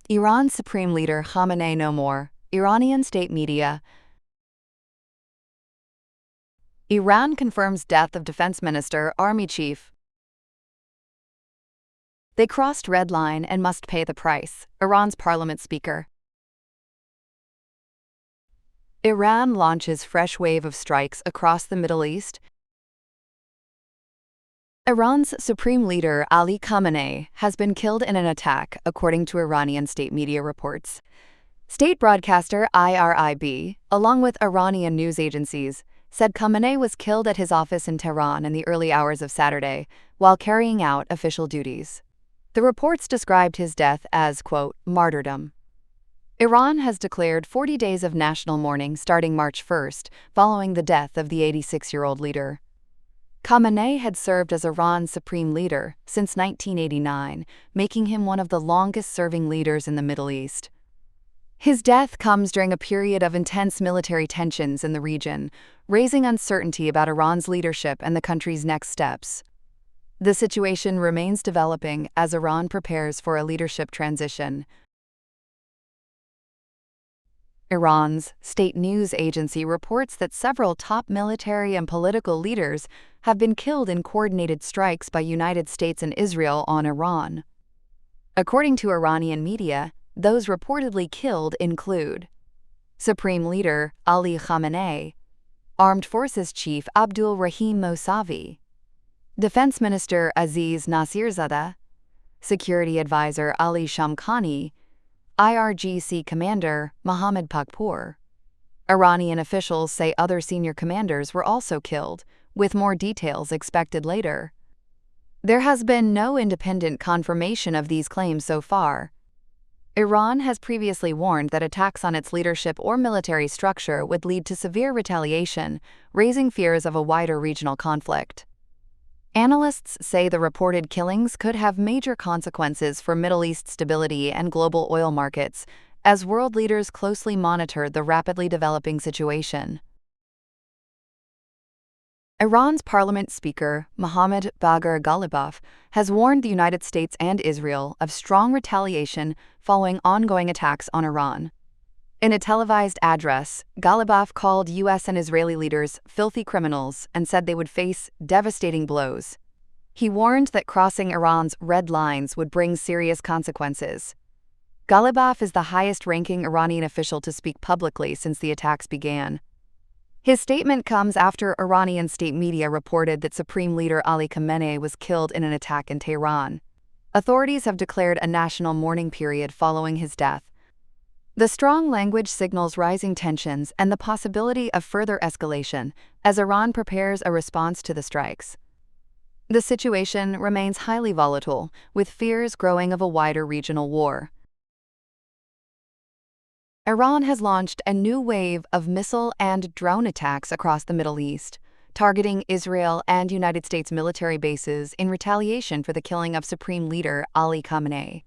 Iran's Supreme Leader Khamenei no more. Iranian state media. Iran confirms death of Defense Minister, Army Chief. They crossed red line and must pay the price. Iran's parliament speaker. Iran launches fresh wave of strikes across the Middle East. Iran's Supreme Leader Ali Khamenei has been killed in an attack, according to Iranian state media reports. State broadcaster IRIB, along with Iranian news agencies, said Khamenei was killed at his office in Tehran in the early hours of Saturday while carrying out official duties. The reports described his death as, quote, martyrdom. Iran has declared 40 days of national mourning starting March 1st, following the death of the 86-year-old leader. Khamenei had served as Iran's supreme leader since 1989, making him one of the longest-serving leaders in the Middle East. His death comes during a period of intense military tensions in the region, raising uncertainty about Iran's leadership and the country's next steps. The situation remains developing as Iran prepares for a leadership transition. Iran's state news agency reports that several top military and political leaders have been killed in coordinated strikes by United States and Israel on Iran. According to Iranian media, those reportedly killed include Supreme Leader Ali Khamenei, Armed Forces Chief Abdul Rahim Mousavi, Defense Minister Aziz Nasirzadeh, Security Advisor Ali Shamkhani, IRGC Commander Mohammad Pakpour. Iranian officials say other senior commanders were also killed, with more details expected later. There has been no independent confirmation of these claims so far. Iran has previously warned that attacks on its leadership or military structure would lead to severe retaliation, raising fears of a wider regional conflict. Analysts say the reported killings could have major consequences for Middle East stability and global oil markets, as world leaders closely monitor the rapidly developing situation. Iran's parliament speaker, Mohammad Bagher Ghalibaf, has warned the United States and Israel of strong retaliation following ongoing attacks on Iran. In a televised address, Ghalibaf called U.S. and Israeli leaders filthy criminals and said they would face devastating blows. He warned that crossing Iran's red lines would bring serious consequences. Ghalibaf is the highest-ranking Iranian official to speak publicly since the attacks began. His statement comes after Iranian state media reported that Supreme Leader Ali Khamenei was killed in an attack in Tehran. Authorities have declared a national mourning period following his death. The strong language signals rising tensions and the possibility of further escalation as Iran prepares a response to the strikes. The situation remains highly volatile, with fears growing of a wider regional war. Iran has launched a new wave of missile and drone attacks across the Middle East, targeting Israel and United States military bases in retaliation for the killing of Supreme Leader Ali Khamenei.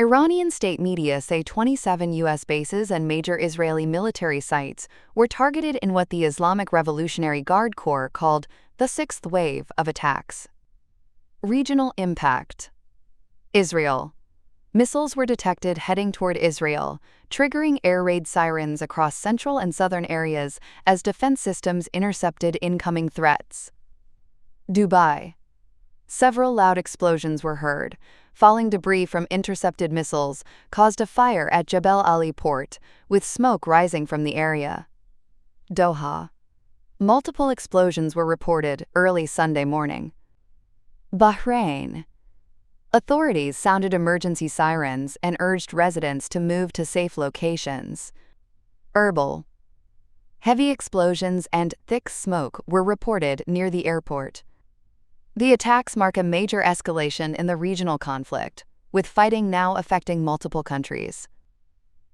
Iranian state media say 27 U.S. bases and major Israeli military sites were targeted in what the Islamic Revolutionary Guard Corps called the sixth wave of attacks. Regional impact. Israel. Missiles were detected heading toward Israel, triggering air raid sirens across central and southern areas as defense systems intercepted incoming threats. Dubai. Several loud explosions were heard. Falling debris from intercepted missiles caused a fire at Jebel Ali port, with smoke rising from the area. Doha. Multiple explosions were reported early Sunday morning. Bahrain. Authorities sounded emergency sirens and urged residents to move to safe locations. Erbil. Heavy explosions and thick smoke were reported near the airport. The attacks mark a major escalation in the regional conflict, with fighting now affecting multiple countries.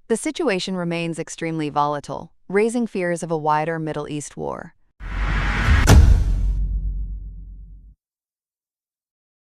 The situation remains extremely volatile, raising fears of a wider Middle East war.